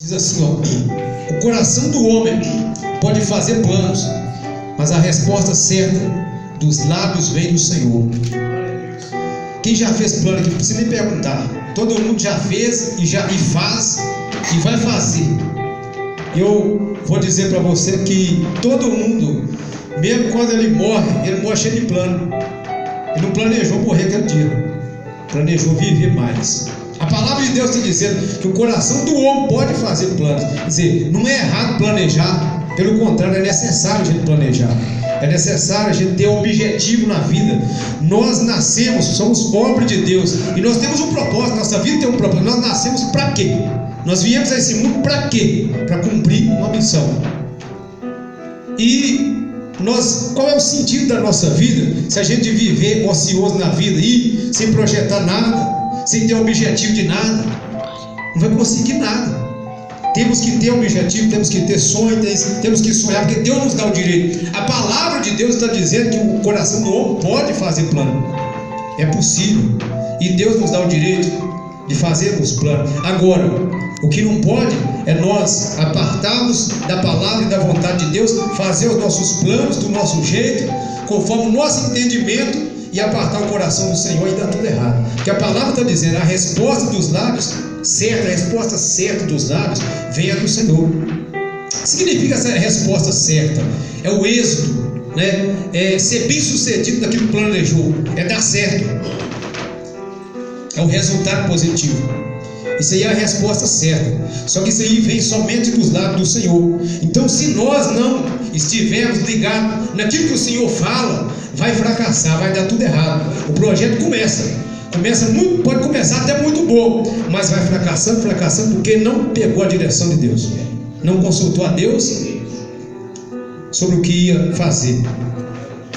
Diz assim, ó: o coração do homem pode fazer planos, mas a resposta certa dos lábios vem do Senhor. Quem já fez plano aqui, não precisa nem perguntar. Todo mundo já fez e faz e vai fazer. Eu vou dizer para você que todo mundo, mesmo quando ele morre cheio de plano. Ele não planejou morrer aquele dia, planejou viver mais. A palavra de Deus está dizendo que o coração do homem pode fazer planos. Quer dizer, não é errado planejar, pelo contrário, é necessário a gente planejar. É necessário a gente ter um objetivo na vida. Nós nascemos, somos obras de Deus, e nós temos um propósito. Nossa vida tem um propósito. Nós nascemos para quê? Nós viemos a esse mundo para quê? Para cumprir uma missão. E qual é o sentido da nossa vida se a gente viver ocioso na vida e sem projetar nada, sem ter objetivo de nada? Não vai conseguir nada. Temos que ter objetivo, temos que ter sonho, temos que sonhar, porque Deus nos dá o direito. A palavra de Deus está dizendo que o coração do homem pode fazer plano. É possível. E Deus nos dá o direito de fazer os planos. Agora, o que não pode é nós apartarmos da palavra e da vontade de Deus, fazer os nossos planos do nosso jeito, conforme o nosso entendimento, e apartar o coração do Senhor e dar tudo errado. Porque a palavra está dizendo, a resposta dos lábios certa, a resposta certa dos lábios vem do Senhor. O que significa essa resposta certa? É o êxito, né? É ser bem sucedido naquilo que planejou, é dar certo, é o resultado positivo. Isso aí é a resposta certa. Só que isso aí vem somente dos lábios do Senhor. Então, se nós não estivermos ligados naquilo que o Senhor fala, vai fracassar, vai dar tudo errado. O projeto pode começar até muito bom, mas vai fracassando, porque não pegou a direção de Deus, não consultou a Deus sobre o que ia fazer.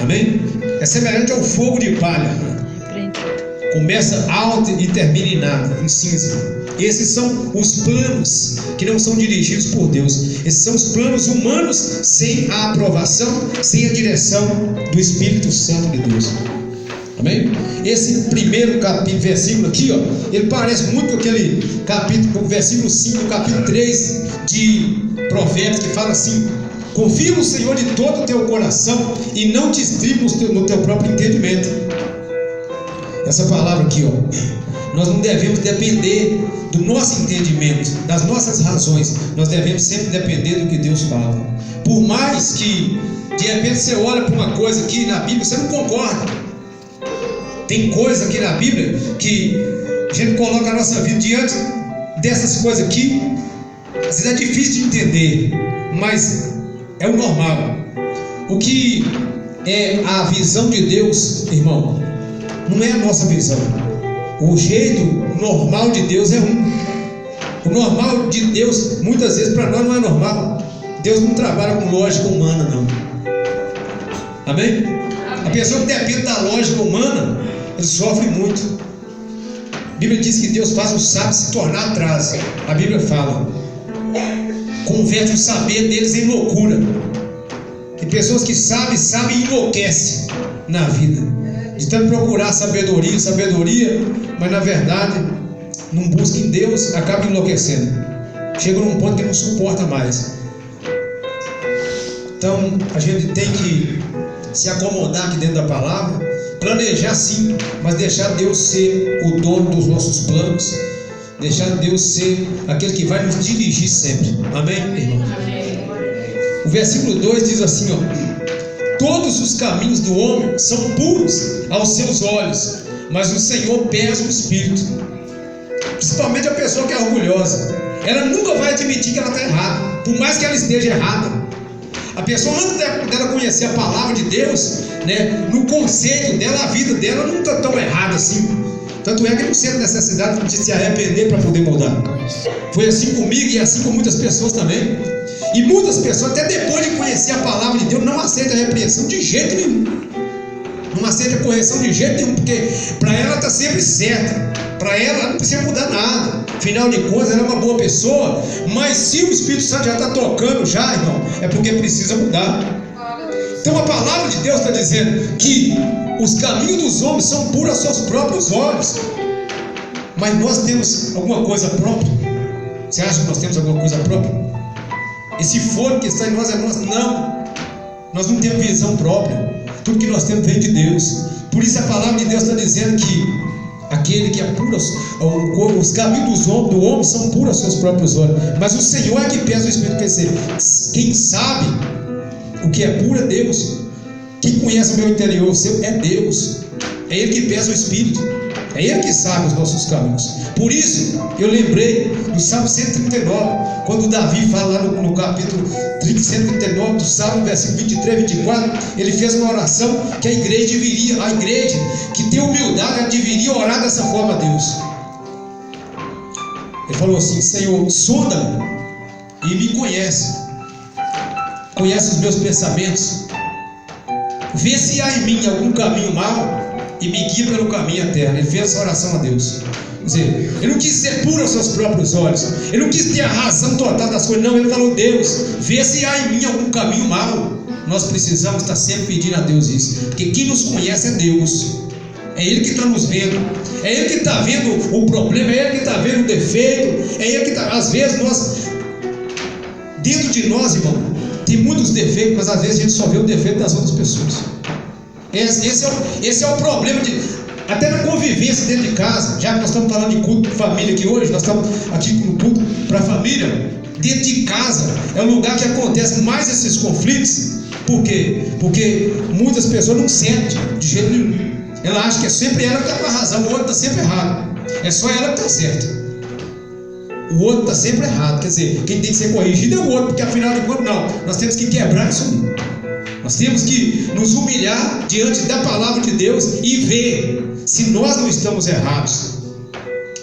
Amém? É semelhante ao fogo de palha. Começa alto e termina em nada, em cinza. Esses são os planos que não são dirigidos por Deus. Esses são os planos humanos sem a aprovação, sem a direção do Espírito Santo de Deus. Amém? Esse primeiro capítulo, versículo aqui, ó, ele parece muito com aquele capítulo, versículo 5 do capítulo 3 de Provérbios, que fala assim: confia no Senhor de todo o teu coração e não te estribes no teu próprio entendimento. Essa palavra aqui, ó, nós não devemos depender do nosso entendimento, das nossas razões. Nós devemos sempre depender do que Deus fala. Por mais que de repente você olha para uma coisa aqui na Bíblia, você não concorda. Tem coisa aqui na Bíblia que a gente coloca a nossa vida diante dessas coisas aqui. Às vezes é difícil de entender, mas é o normal. O que é a visão de Deus, irmão, não é a nossa visão. O jeito normal de Deus é um. O normal de Deus, muitas vezes, para nós não é normal. Deus não trabalha com lógica humana, não. Amém? A pessoa que depende da lógica humana, ele sofre muito. A Bíblia diz que Deus faz o sábio se tornar atraso. A Bíblia fala: converte o saber deles em loucura. Tem pessoas que sabem e enlouquecem na vida, de tanto procurar sabedoria, mas na verdade não busca em Deus, acaba enlouquecendo. Chega num ponto que não suporta mais. Então a gente tem que se acomodar aqui dentro da palavra, planejar sim, mas deixar Deus ser o dono dos nossos planos, deixar Deus ser aquele que vai nos dirigir sempre. Amém, irmão? O versículo 2 diz assim, ó: todos os caminhos do homem são puros aos seus olhos, mas o Senhor pesa o espírito. Principalmente a pessoa que é orgulhosa, ela nunca vai admitir que ela está errada, por mais que ela esteja errada. A pessoa, antes dela conhecer a palavra de Deus, né, no conceito dela, a vida dela não está tão errada assim. Tanto é que não sente necessidade de se arrepender para poder mudar. Foi assim comigo e assim com muitas pessoas também. E muitas pessoas, até depois de conhecer a palavra de Deus, não aceitam a repreensão de jeito nenhum. Não aceita a correção de jeito nenhum, porque para ela está sempre certa. Para ela não precisa mudar nada. Afinal de contas, ela é uma boa pessoa. Mas se o Espírito Santo já está tocando já, irmão, é porque precisa mudar. Então a palavra de Deus está dizendo que os caminhos dos homens são puros aos seus próprios olhos. Mas nós temos alguma coisa própria. Você acha que nós temos alguma coisa própria? Esse fôlego que está em nós é nosso? Não. Nós não temos visão própria. Tudo que nós temos vem de Deus. Por isso a palavra de Deus está dizendo que aquele que apura os caminhos do homem são puros aos seus próprios olhos. Mas o Senhor é que pesa o Espírito. Quem sabe o que é puro é Deus. Quem conhece o meu interior, o seu, é Deus. É Ele que pesa o Espírito. É Ele que sabe os nossos caminhos. Por isso, eu lembrei do Salmo 139, quando Davi fala lá no capítulo 139 do Salmo, versículo 23, 24, ele fez uma oração que a igreja que tem humildade, ela deveria orar dessa forma a Deus. Ele falou assim: Senhor, sonda-me e me conhece os meus pensamentos, vê se há em mim algum caminho mau e me guia pelo caminho eterno. Ele fez essa oração a Deus. Quer dizer, ele não quis ser puro aos seus próprios olhos, ele não quis ter a razão total das coisas, não. Ele falou: Deus, vê se há em mim algum caminho mau. Nós precisamos estar sempre pedindo a Deus isso, porque quem nos conhece é Deus. É Ele que está nos vendo, é Ele que está vendo o problema, é Ele que está vendo o defeito, é Ele que está. Às vezes dentro de nós, irmão, tem muitos defeitos, mas às vezes a gente só vê o defeito das outras pessoas. Esse é o problema até na convivência dentro de casa. Já que nós estamos falando de culto de família aqui hoje, nós estamos aqui no culto para a família. Dentro de casa é o lugar que acontecem mais esses conflitos. Por quê? Porque muitas pessoas não sentem de jeito nenhum. Ela acha que é sempre ela que está com a razão, o outro está sempre errado. É só ela que está certa. O outro está sempre errado. Quer dizer, quem tem que ser corrigido é o outro, porque afinal de contas, não. Nós temos que quebrar isso aí. Nós temos que nos humilhar diante da palavra de Deus e ver se nós não estamos errados.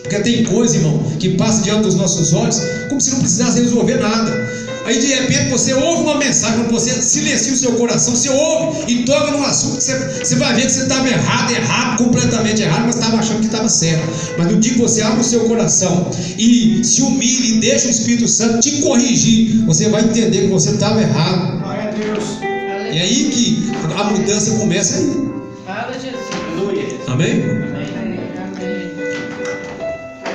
Porque tem coisa, irmão, que passa diante dos nossos olhos como se não precisasse resolver nada. Aí de repente você ouve uma mensagem, quando você silencia o seu coração, você ouve e toca num assunto, você vai ver que você estava errado, completamente errado, mas estava achando que estava certo. Mas no dia que você abre o seu coração e se humilha e deixa o Espírito Santo te corrigir, você vai entender que você estava errado. Glória a Deus. É aí que a mudança começa aí. Fala, Jesus. Amém?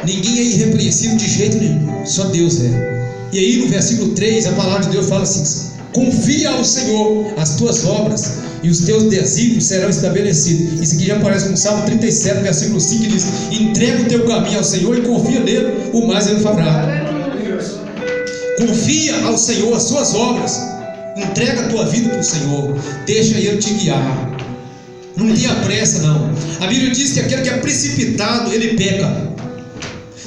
Ninguém é irrepreensível de jeito nenhum, só Deus é. E aí no versículo 3 a palavra de Deus fala assim: confia ao Senhor as tuas obras e os teus desígnios serão estabelecidos. Isso aqui já aparece no Salmo 37, versículo 5, que diz: entrega o teu caminho ao Senhor e confia nele, o mais ele fará. Confia ao Senhor as suas obras, entrega a tua vida para o Senhor, deixa Ele te guiar. Não tenha pressa, não. A Bíblia diz que aquele que é precipitado, ele peca.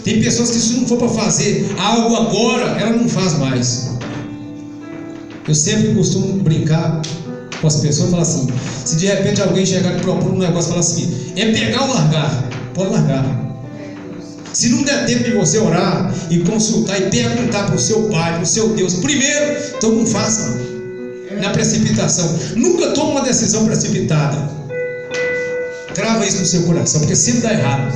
Tem pessoas que, se não for para fazer algo agora, ela não faz mais. Eu sempre costumo brincar com as pessoas e falar assim: se de repente alguém chegar e propor um negócio e falar assim, é pegar ou largar? Pode largar. Se não der tempo de você orar e consultar e perguntar para o seu Pai, para o seu Deus primeiro, então não faça na precipitação. Nunca tome uma decisão precipitada. Grava isso no seu coração, porque sempre dá errado.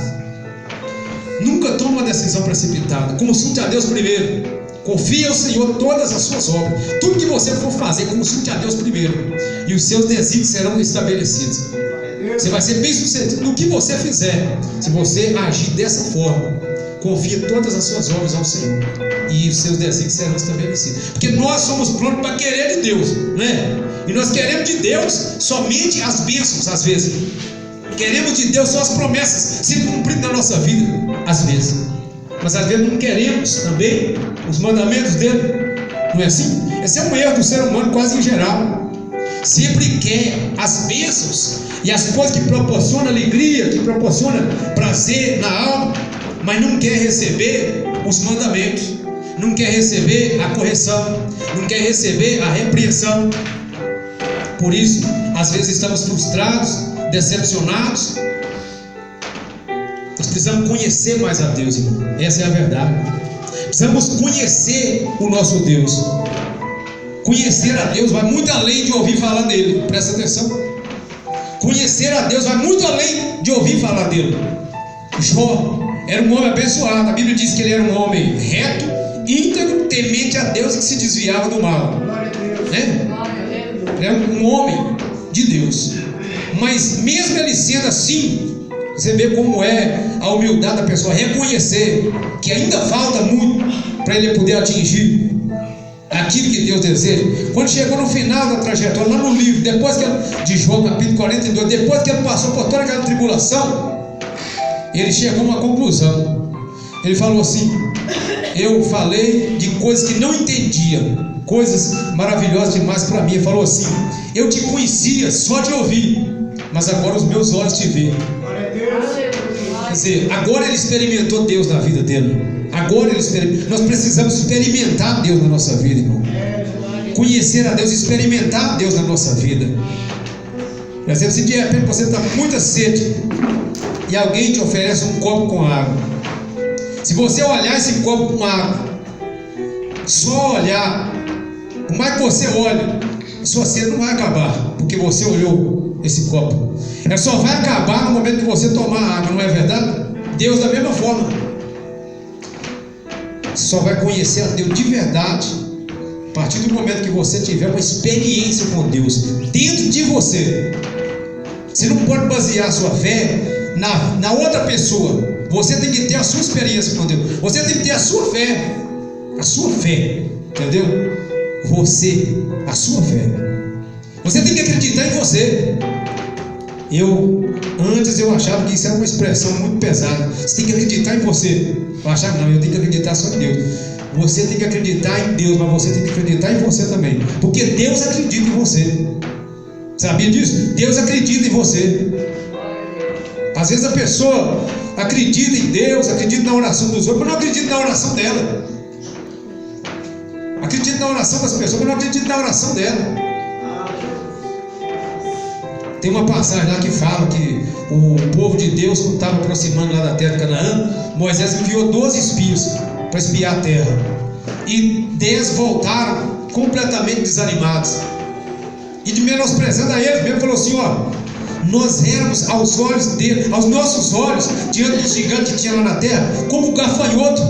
Nunca tome uma decisão precipitada. Consulte a Deus primeiro. Confie ao Senhor todas as suas obras. Tudo que você for fazer, consulte a Deus primeiro, e os seus desígnios serão estabelecidos. Você vai ser bem sucedido no que você fizer, se você agir dessa forma. Confie todas as suas obras ao Senhor, e os seus desígnios serão estabelecidos. Porque nós somos prontos para querer de Deus, né? E nós queremos de Deus somente as bênçãos, às vezes. Queremos de Deus só as promessas se cumprindo na nossa vida, às vezes. Mas às vezes não queremos também os mandamentos dele. Não é assim? Esse é um erro do ser humano quase em geral. Sempre quer as bênçãos e as coisas que proporcionam alegria, que proporcionam prazer na alma, mas não quer receber os mandamentos, não quer receber a correção, não quer receber a repreensão. Por isso, às vezes estamos frustrados, decepcionados. Nós precisamos conhecer mais a Deus, irmão. Essa é a verdade. Precisamos conhecer o nosso Deus. Conhecer a Deus vai muito além de ouvir falar dele. Presta atenção. Conhecer a Deus vai muito além de ouvir falar dele. Jó era um homem abençoado. A Bíblia diz que ele era um homem reto, íntegro, temente a Deus, que se desviava do mal, né? Ele era um homem de Deus. Mas mesmo ele sendo assim, você vê como é a humildade da pessoa, reconhecer que ainda falta muito para ele poder atingir aquilo que Deus deseja. Quando chegou no final da trajetória, lá no livro, depois que de João capítulo 42, depois que ele passou por toda aquela tribulação, ele chegou a uma conclusão. Ele falou assim: eu falei de coisas que não entendia, coisas maravilhosas demais para mim. Ele falou assim: eu te conhecia só de ouvir, mas agora os meus olhos te veem. Quer dizer, agora ele experimentou Deus na vida dele. Agora ele experimenta. Nós precisamos experimentar Deus na nossa vida, irmão. Conhecer a Deus, experimentar Deus na nossa vida. Por exemplo, se de repente você está com muita sede e alguém te oferece um copo com água, se você olhar esse copo com água, só olhar, por mais que você olhe, sua sede não vai acabar, porque você olhou esse copo. Ela só vai acabar no momento que você tomar água, não é verdade? Deus da mesma forma. Você só vai conhecer a Deus de verdade a partir do momento que você tiver uma experiência com Deus dentro de você. Você não pode basear a sua fé na outra pessoa. Você tem que ter a sua experiência com Deus. Você tem que ter a sua fé. A sua fé, entendeu? Você, a sua fé. Você tem que acreditar em você. Antes eu achava que isso era uma expressão muito pesada. Você tem que acreditar em você. Eu achava que não, eu tenho que acreditar só em Deus. Você tem que acreditar em Deus, mas você tem que acreditar em você também. Porque Deus acredita em você. Sabia disso? Deus acredita em você. Às vezes a pessoa acredita em Deus, acredita na oração dos outros, mas não acredita na oração dela. Acredita na oração das pessoas, mas não acredita na oração dela. Tem uma passagem lá que fala que o povo de Deus, quando estava aproximando lá da terra de Canaã, Moisés enviou 12 espias para espiar a terra, e 10 voltaram completamente desanimados e de menosprezando a eles mesmo. Falou assim: ó, nós éramos aos olhos dele, aos nossos olhos, diante do gigante que tinha lá na terra, como gafanhoto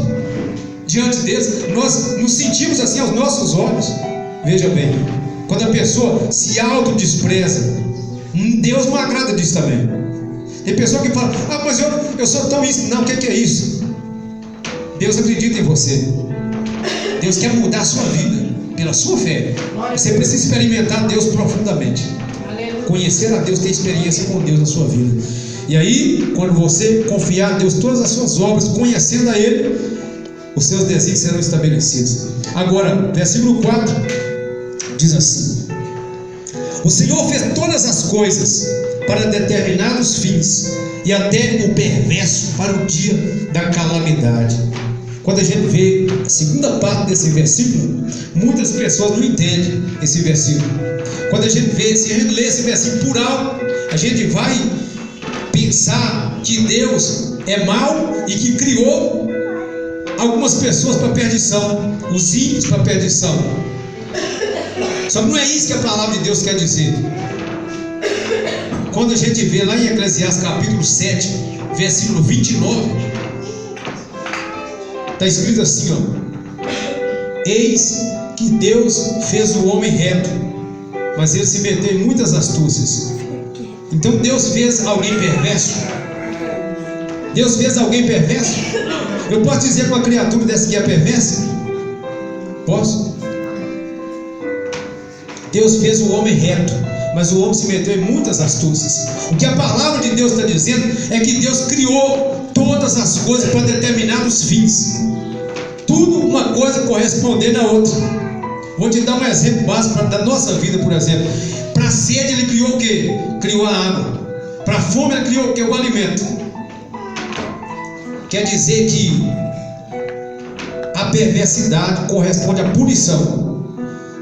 diante deles. Nós nos sentimos assim aos nossos olhos. Veja bem, quando a pessoa se autodespreza, Deus não agrada disso também. Tem pessoa que fala: ah, mas eu sou tão isso. Não, o que é isso? Deus acredita em você. Deus quer mudar a sua vida pela sua fé. Você precisa experimentar Deus profundamente. Conhecer a Deus, ter experiência com Deus na sua vida. E aí, quando você confiar a Deus todas as suas obras, conhecendo a Ele, os seus desígnios serão estabelecidos. Agora, versículo 4 diz assim: o Senhor fez todas as coisas para determinados fins, e até o perverso para o dia da calamidade. Quando a gente vê a segunda parte desse versículo, muitas pessoas não entendem esse versículo. Quando a gente vê, se a gente lê esse versículo por alto, a gente vai pensar que Deus é mau e que criou algumas pessoas para perdição, os ímpios para perdição. Só que não é isso que a palavra de Deus quer dizer. Quando a gente vê lá em Eclesiastes capítulo 7, versículo 29, está escrito assim, ó: eis que Deus fez o homem reto, mas ele se meteu em muitas astúcias. Então Deus fez alguém perverso? Deus fez alguém perverso? Eu posso dizer que uma criatura dessa aqui é perversa? Posso? Deus fez o homem reto, mas o homem se meteu em muitas astúcias. O que a palavra de Deus está dizendo é que Deus criou todas as coisas para determinados fins. Tudo uma coisa correspondendo à outra. Vou te dar um exemplo básico da nossa vida, por exemplo. Para a sede ele criou o quê? Criou a água. Para a fome ele criou o quê? O alimento. Quer dizer que a perversidade corresponde à punição.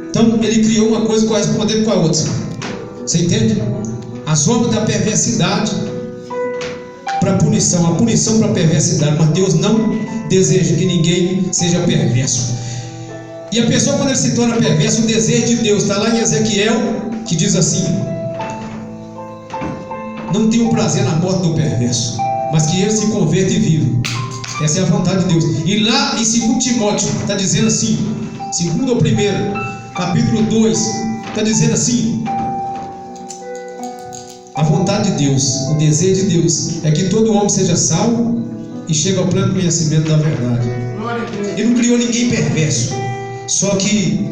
Então ele criou uma coisa correspondendo com a outra. Você entende? As obras da perversidade para punição, a punição para a perversidade. Mas Deus não deseja que ninguém seja perverso. E a pessoa, quando ele se torna perverso, o desejo de Deus está lá em Ezequiel, que diz assim: não tenho prazer na morte do perverso, mas que ele se converta e viva. Essa é a vontade de Deus. E lá em 2 Timóteo está dizendo assim, 2 ou 1, capítulo 2, está dizendo assim: a vontade de Deus, o desejo de Deus é que todo homem seja salvo e chegue ao pleno conhecimento da verdade. Ele não criou ninguém perverso. Só que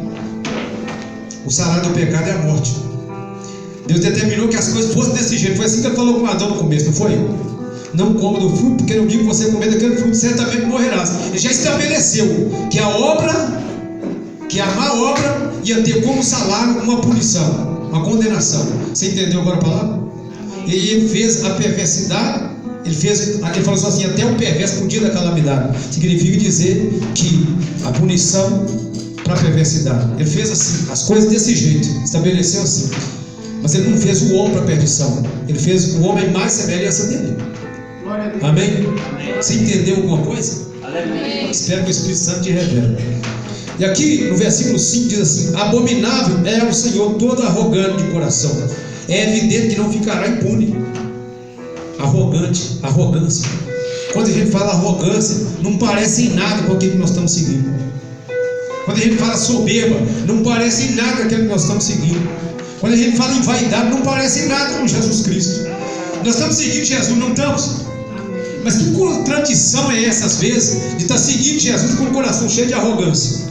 o salário do pecado é a morte. Deus determinou que as coisas fossem desse jeito. Foi assim que ele falou com Adão no começo, não foi? Não coma do fruto, porque no dia que você comer daquele fruto, certamente morrerás. Ele já estabeleceu que a obra, que a má obra ia ter como salário uma punição, uma condenação. Você entendeu agora a palavra? E ele fez a perversidade. Ele falou assim: até o perverso por dia da calamidade. Significa dizer que a punição para a perversidade. Ele fez assim, as coisas desse jeito, estabeleceu assim. Mas ele não fez o homem para a perdição. Ele fez o homem mais semelhança dele. Amém? Você entendeu alguma coisa? Amém. Espero que o Espírito Santo te revele. E aqui no versículo 5 diz assim: abominável é o Senhor todo arrogante de coração. É evidente que não ficará impune. Arrogante, arrogância. Quando a gente fala arrogância, não parece em nada com aquilo que nós estamos seguindo. Quando a gente fala soberba, não parece em nada com aquilo que nós estamos seguindo. Quando a gente fala em vaidade, não parece em nada com Jesus Cristo. Nós estamos seguindo Jesus, não estamos? Mas que contradição é essa, às vezes, de estar seguindo Jesus com o coração cheio de arrogância,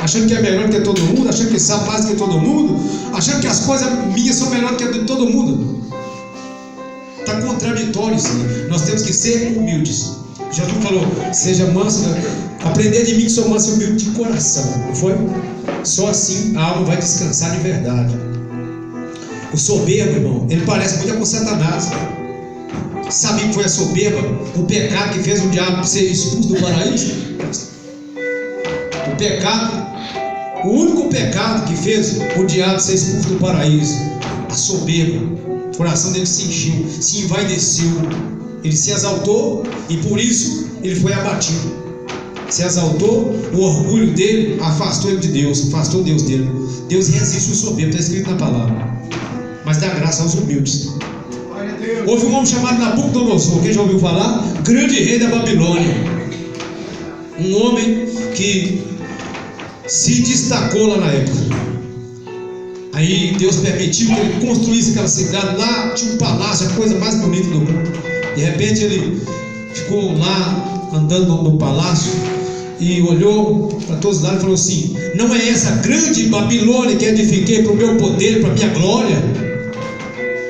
achando que é melhor que todo mundo, achando que sabe mais que todo mundo, achando que as coisas minhas são melhores que a de todo mundo. Está contraditório isso aí. Nós temos que ser humildes. Jesus falou: seja manso, aprender de mim que sou manso e humilde de coração. Não foi? Só assim a alma vai descansar de verdade. O soberbo, irmão, ele parece muito com Satanás. Sabe que foi a soberba? O pecado que fez o diabo ser expulso do paraíso? O pecado, o único pecado que fez o diabo ser expulso do paraíso, a soberba. O coração dele se encheu, se envaideceu, ele se exaltou e por isso ele foi abatido. Se exaltou, o orgulho dele afastou ele de Deus, afastou Deus dele. Deus resiste o soberbo, está escrito na palavra, mas dá graça aos humildes. Houve um homem chamado Nabucodonosor, quem já ouviu falar? Grande rei da Babilônia. Um homem que se destacou lá na época. Aí Deus permitiu que ele construísse aquela cidade. Lá tinha um palácio, a coisa mais bonita do mundo. De repente ele ficou lá andando no palácio e olhou para todos os lados e falou assim: não é essa grande Babilônia que edifiquei para o meu poder, para a minha glória?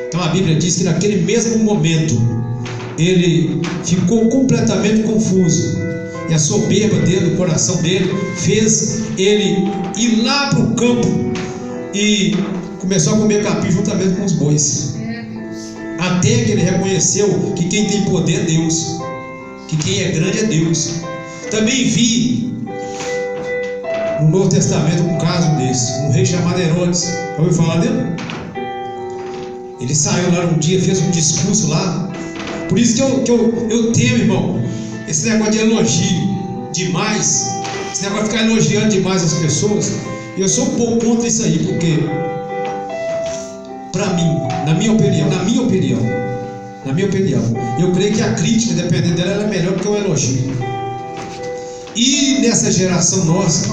Então a Bíblia diz que naquele mesmo momento ele ficou completamente confuso. E a soberba dele, o coração dele, fez ele ir lá para o campo e começou a comer capim juntamente com os bois. Até que ele reconheceu que quem tem poder é Deus, que quem é grande é Deus. Também vi no Novo Testamento um caso desse, um rei chamado Herodes. Já ouviu falar dele? Ele saiu lá um dia, fez um discurso lá. Por isso que eu temo, irmão, esse negócio de elogio demais, esse negócio de ficar elogiando demais as pessoas. Eu sou um pouco contra isso aí, porque para mim, na minha opinião, eu creio que a crítica, dependendo dela, ela é melhor do que o elogio. E nessa geração nossa,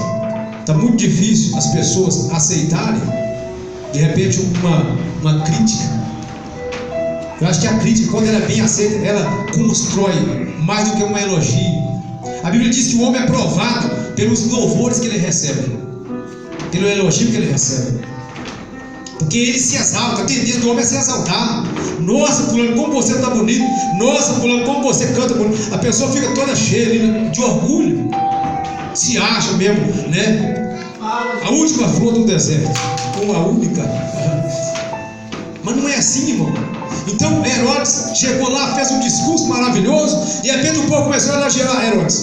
está muito difícil as pessoas aceitarem de repente uma crítica. Eu acho que a crítica, quando ela é bem aceita, ela constrói mais do que um elogio. A Bíblia diz que o homem é provado pelos louvores que ele recebe, pelo elogio que ele recebe, porque ele se exalta. A tendência do homem é se exaltar. Nossa, fulano, como você está bonito. Nossa, fulano, como você canta bonito. A pessoa fica toda cheia de orgulho, se acha mesmo, né? A última flor do deserto, uma única. Mas não é assim, irmão. Então Herodes chegou lá, fez um discurso maravilhoso, de repente o povo começou a elogiar Herodes.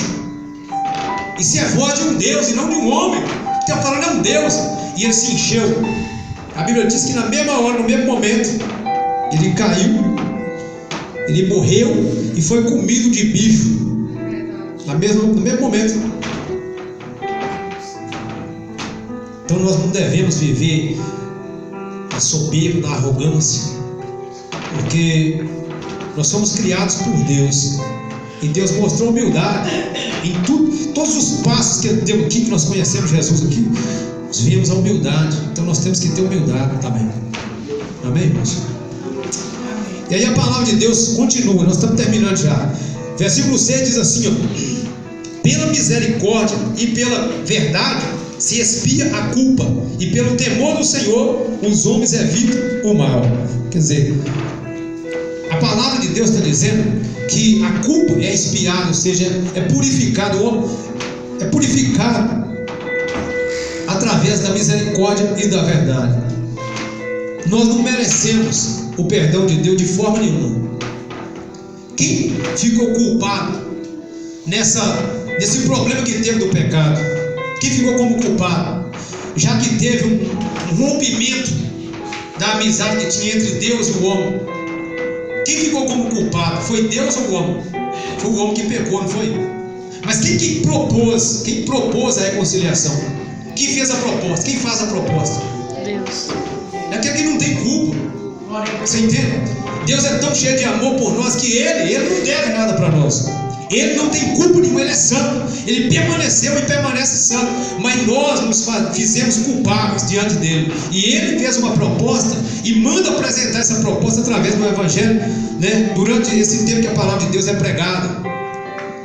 Isso é voz de um Deus e não de um homem. Está falando é um Deus. E ele se encheu. A Bíblia diz que na mesma hora, no mesmo momento, ele caiu, ele morreu e foi comido de bicho. No mesmo momento. Então nós não devemos viver a soberba, na arrogância, porque nós somos criados por Deus. E Deus mostrou humildade em tudo, todos os passos que Ele deu aqui, que nós conhecemos Jesus aqui, nós vimos a humildade. Então nós temos que ter humildade também. Amém, irmãos? E aí a palavra de Deus continua, nós estamos terminando já. Versículo 6 diz assim, ó: pela misericórdia e pela verdade se expia a culpa, e pelo temor do Senhor os homens evitam o mal. Quer dizer, a palavra de Deus está dizendo que a culpa é expiada, ou seja, é purificado, através da misericórdia e da verdade. Nós não merecemos o perdão de Deus de forma nenhuma. Quem ficou culpado nesse problema que teve do pecado? Quem ficou como culpado? Já que teve um rompimento da amizade que tinha entre Deus e o homem. Quem ficou como culpado? Foi Deus ou o homem? Foi o homem que pecou, não foi? Mas quem propôs a reconciliação? Quem fez a proposta? Quem faz a proposta? Deus. É aquele que não tem culpa. Você entende? Deus é tão cheio de amor por nós que Ele não deve nada para nós. Ele não tem culpa nenhuma, Ele é santo. Ele permaneceu e permanece santo. Mas nós nos fizemos culpáveis diante dEle. E Ele fez uma proposta e manda apresentar essa proposta através do Evangelho, né? Durante esse tempo que a palavra de Deus é pregada,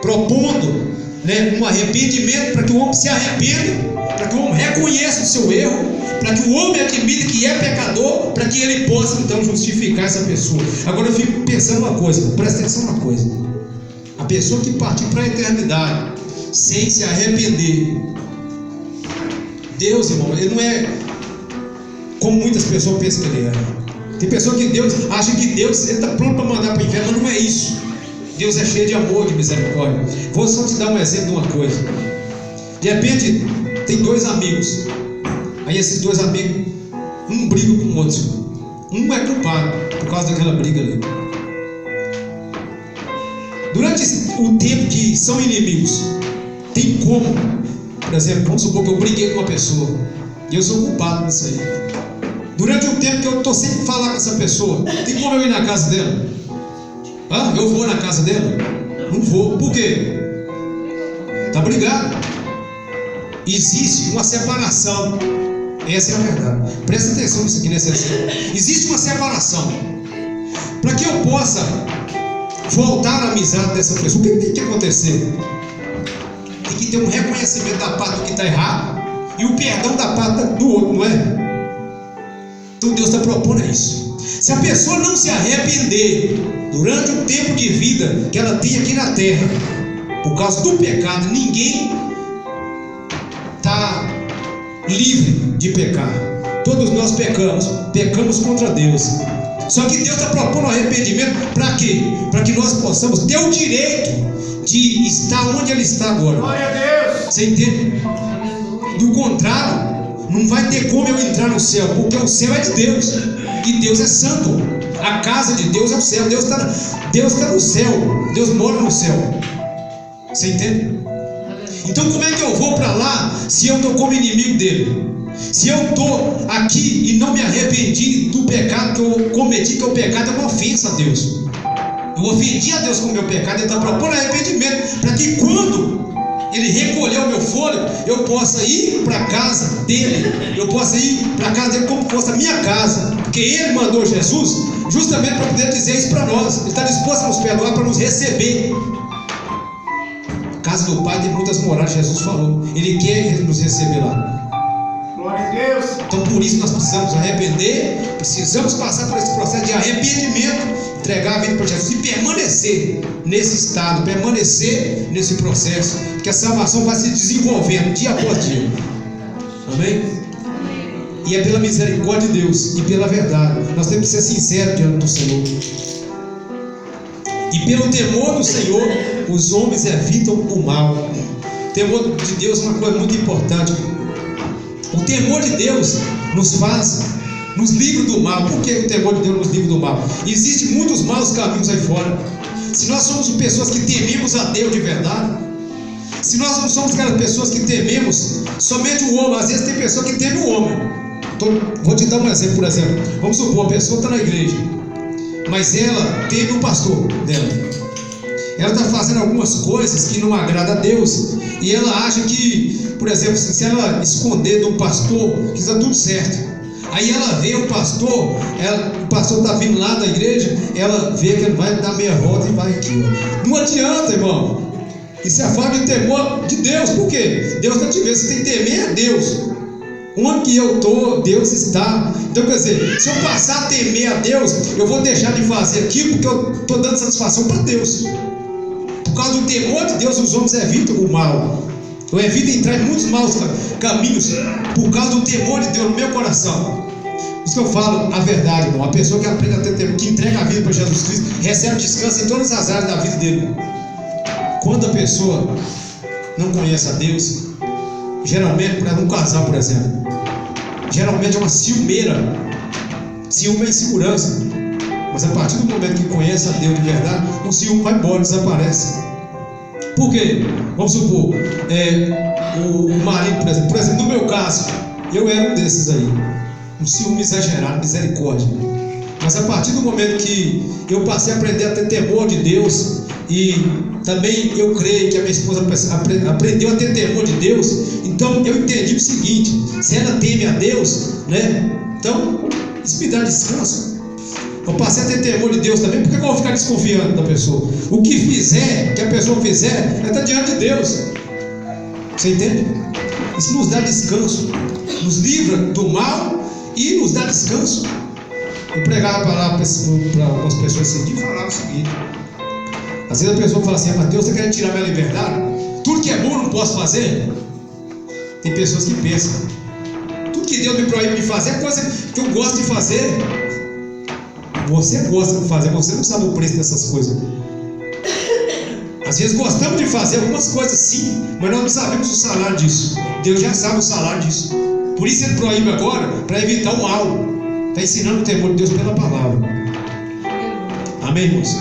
propondo, né, um arrependimento para que o homem se arrependa, para que o homem reconheça o seu erro, para que o homem admita que é pecador, para que ele possa então justificar essa pessoa. Agora eu fico pensando uma coisa, presta atenção numa coisa: a pessoa que partir para a eternidade sem se arrepender, Deus, irmão, Ele não é como muitas pessoas pensam que Ele é. Tem pessoa que Deus acha que Deus está pronto para mandar para o inferno, mas não é isso. Deus é cheio de amor, de misericórdia. Vou só te dar um exemplo de uma coisa. De repente tem dois amigos. Aí esses dois amigos, um briga com o outro. Um é culpado por causa daquela briga ali. Durante o tempo que são inimigos, tem como, por exemplo, vamos supor que eu briguei com uma pessoa e eu sou culpado disso aí. Durante o tempo que eu estou sem falar com essa pessoa, tem como eu ir na casa dela? Eu vou na casa dela? Não vou. Por quê? Está brigado. Existe uma separação. Essa é a verdade. Presta atenção nisso aqui nesse exemplo. Existe uma separação. Para que eu possa voltar à amizade dessa pessoa, o que tem que acontecer? Tem que ter um reconhecimento da parte do que está errado e o perdão da parte do outro, não é? Então Deus está propondo isso. Se a pessoa não se arrepender durante o tempo de vida que ela tem aqui na terra, por causa do pecado, ninguém está livre de pecar. Todos nós pecamos contra Deus. Só que Deus está propondo arrependimento para quê? Para que nós possamos ter o direito de estar onde Ele está agora. Glória a Deus. Você entende? Do contrário, não vai ter como eu entrar no céu, porque o céu é de Deus e Deus é santo. A casa de Deus é o céu. Deus está no céu. Deus mora no céu. Você entende? Então como é que eu vou para lá se eu estou como inimigo dele? Se eu estou aqui e não me arrependi do pecado que eu cometi, que o pecado é uma ofensa a Deus. Eu ofendi a Deus com o meu pecado. Ele está propondo arrependimento para que quando Ele recolher o meu fôlego, eu possa ir para a casa dele. Eu possa ir para a casa dele como fosse a minha casa. Porque Ele mandou Jesus justamente para poder dizer isso para nós. Ele está disposto a nos perdoar, para nos receber. A casa do Pai tem muitas moradas, Jesus falou. Ele quer nos receber lá. Glória a Deus. Então por isso nós precisamos arrepender, precisamos passar por esse processo de arrependimento, entregar a vida para Jesus e permanecer nesse estado, permanecer nesse processo, porque a salvação vai se desenvolvendo dia após dia. Amém? E é pela misericórdia de Deus e pela verdade. Nós temos que ser sinceros diante do Senhor. E pelo temor do Senhor, os homens evitam o mal. O temor de Deus é uma coisa muito importante. O temor de Deus nos livra do mal. Por que o temor de Deus nos livra do mal? Existem muitos maus caminhos aí fora. Se nós somos pessoas que tememos a Deus de verdade, se nós não somos aquelas pessoas que tememos somente o homem, às vezes tem pessoa que teme o homem. Então, vou te dar um exemplo, por exemplo. Vamos supor, a pessoa está na igreja, mas ela teme o pastor dela. Ela está fazendo algumas coisas que não agradam a Deus, e ela acha que, por exemplo, se ela esconder do pastor, que está tudo certo. Aí ela vê o pastor está vindo lá da igreja, ela vê que ele vai dar meia volta e vai aqui. Não adianta, irmão. Isso é a falta de temor de Deus. Por quê? Deus está te vendo, você tem que temer a Deus. Onde que eu estou, Deus está. Então, quer dizer, se eu passar a temer a Deus, eu vou deixar de fazer aquilo porque eu estou dando satisfação para Deus. Por causa do temor de Deus, os homens evitam o mal. Eu evito entrar em muitos maus caminhos por causa do temor de Deus no meu coração. Por isso que eu falo a verdade, irmão. A pessoa que aprende a ter temor, que entrega a vida para Jesus Cristo, recebe descanso em todas as áreas da vida dele. Quando a pessoa não conhece a Deus, geralmente, para um casal, por exemplo, geralmente é uma ciumeira. Ciúme é insegurança. Mas a partir do momento que conhece a Deus de verdade, o ciúme vai embora, desaparece. Por quê? Vamos supor, o marido, por exemplo, no meu caso, eu era um desses aí, um ciúme exagerado, misericórdia. Mas a partir do momento que eu passei a aprender a ter temor de Deus, e também eu creio que a minha esposa aprendeu a ter temor de Deus, então eu entendi o seguinte: se ela teme a Deus, né? Então isso me dá descanso. Eu passei a ter temor de Deus também, porque eu vou ficar desconfiando da pessoa. O que fizer, que a pessoa fizer, ela está diante de Deus. Você entende? Isso nos dá descanso, nos livra do mal e nos dá descanso. Eu pregava a palavra para algumas pessoas esse dia e falava o seguinte: às vezes a pessoa fala assim: mas Deus está querendo tirar minha liberdade? Tudo que é bom eu não posso fazer? Tem pessoas que pensam: tudo que Deus me proíbe de fazer é coisa que eu gosto de fazer. Você gosta de fazer, você não sabe o preço dessas coisas. Às vezes gostamos de fazer algumas coisas sim, mas nós não sabemos o salário disso. Deus já sabe o salário disso. Por isso Ele proíbe agora, para evitar o mal. Está ensinando o temor de Deus pela palavra. Amém, irmãos?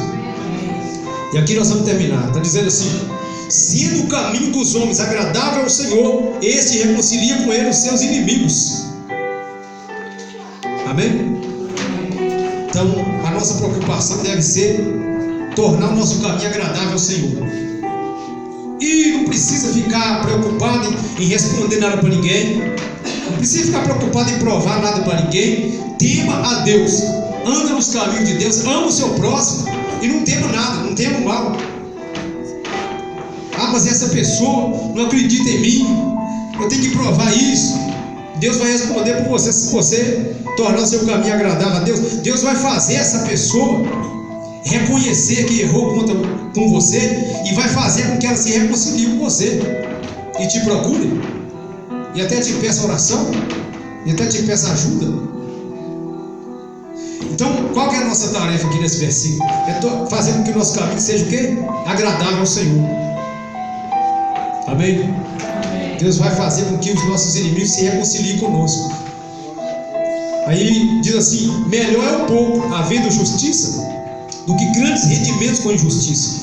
E aqui nós vamos terminar. Está dizendo assim: sendo o caminho dos homens agradável ao Senhor, este reconcilia com Ele os seus inimigos. Amém? Então, a nossa preocupação deve ser tornar o nosso caminho agradável ao Senhor. E não precisa ficar preocupado em responder nada para ninguém. Não precisa ficar preocupado em provar nada para ninguém. Tema a Deus. Anda nos caminhos de Deus. Ama o seu próximo. E não tema nada, não tema o mal. Ah, mas essa pessoa não acredita em mim. Eu tenho que provar isso. Deus vai responder por você se você tornar o seu caminho agradável a Deus. Deus vai fazer essa pessoa reconhecer que errou com você e vai fazer com que ela se reconcilie com você e te procure e até te peça oração e até te peça ajuda. Então, qual que é a nossa tarefa aqui nesse versículo? É fazer com que o nosso caminho seja o quê? Agradável ao Senhor. Amém? Deus vai fazer com que os nossos inimigos se reconciliem conosco. Aí diz assim: melhor é o pouco havendo justiça do que grandes rendimentos com injustiça.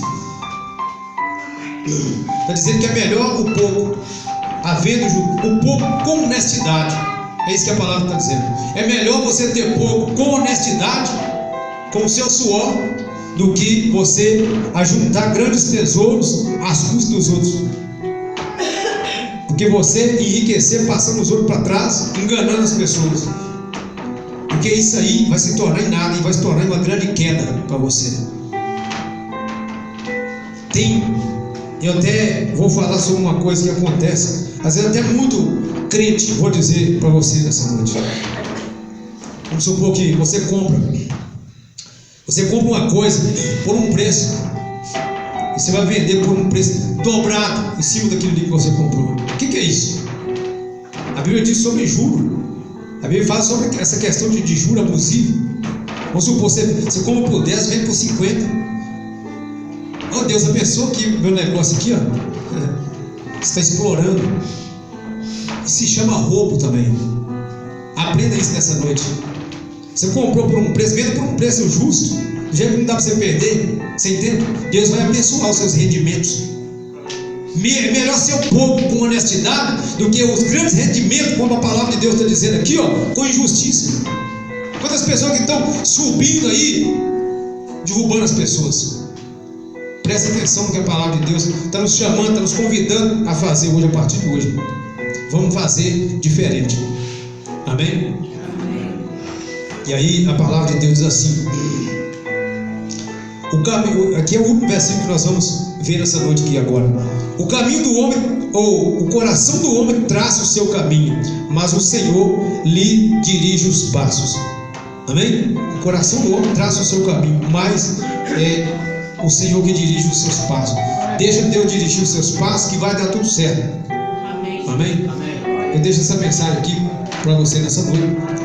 Está dizendo que é melhor o pouco havendo o pouco com honestidade. É isso que a palavra está dizendo. É melhor você ter pouco com honestidade, com o seu suor, do que você ajuntar grandes tesouros às custas dos outros. Porque você enriquecer passando os outros para trás, enganando as pessoas. Porque isso aí vai se tornar em nada e vai se tornar uma grande queda para você. Eu até vou falar sobre uma coisa que acontece, às vezes até muito crente, vou dizer para você nessa noite. Vamos supor que você compra uma coisa por um preço e você vai vender por um preço dobrado em cima daquilo que você comprou. O que é isso? A Bíblia diz sobre juro. A Bíblia fala sobre essa questão de juro abusivo. Vamos supor, você compra por 10, vende por 50. Oh Deus, a pessoa que meu negócio aqui, ó, está explorando. Isso se chama roubo também. Aprenda isso nessa noite. Você comprou por um preço, venda por um preço justo, do jeito que não dá para você perder. Você entende? Deus vai abençoar os seus rendimentos. É melhor ser um pouco com honestidade do que os grandes rendimentos, como a palavra de Deus está dizendo aqui, ó, com injustiça. Quantas pessoas que estão subindo aí, derrubando as pessoas. Presta atenção no que a palavra de Deus está nos chamando, está nos convidando a fazer hoje, a partir de hoje. Vamos fazer diferente. Amém? Amém. E aí a palavra de Deus diz assim: o caminho, aqui é o último versículo que nós vamos ver essa noite aqui agora. O caminho do homem, ou o coração do homem traça o seu caminho, mas o Senhor lhe dirige os passos. Amém? O coração do homem traça o seu caminho, mas é o Senhor que dirige os seus passos. Deixa Deus dirigir os seus passos que vai dar tudo certo. Amém? Eu deixo essa mensagem aqui para você nessa noite.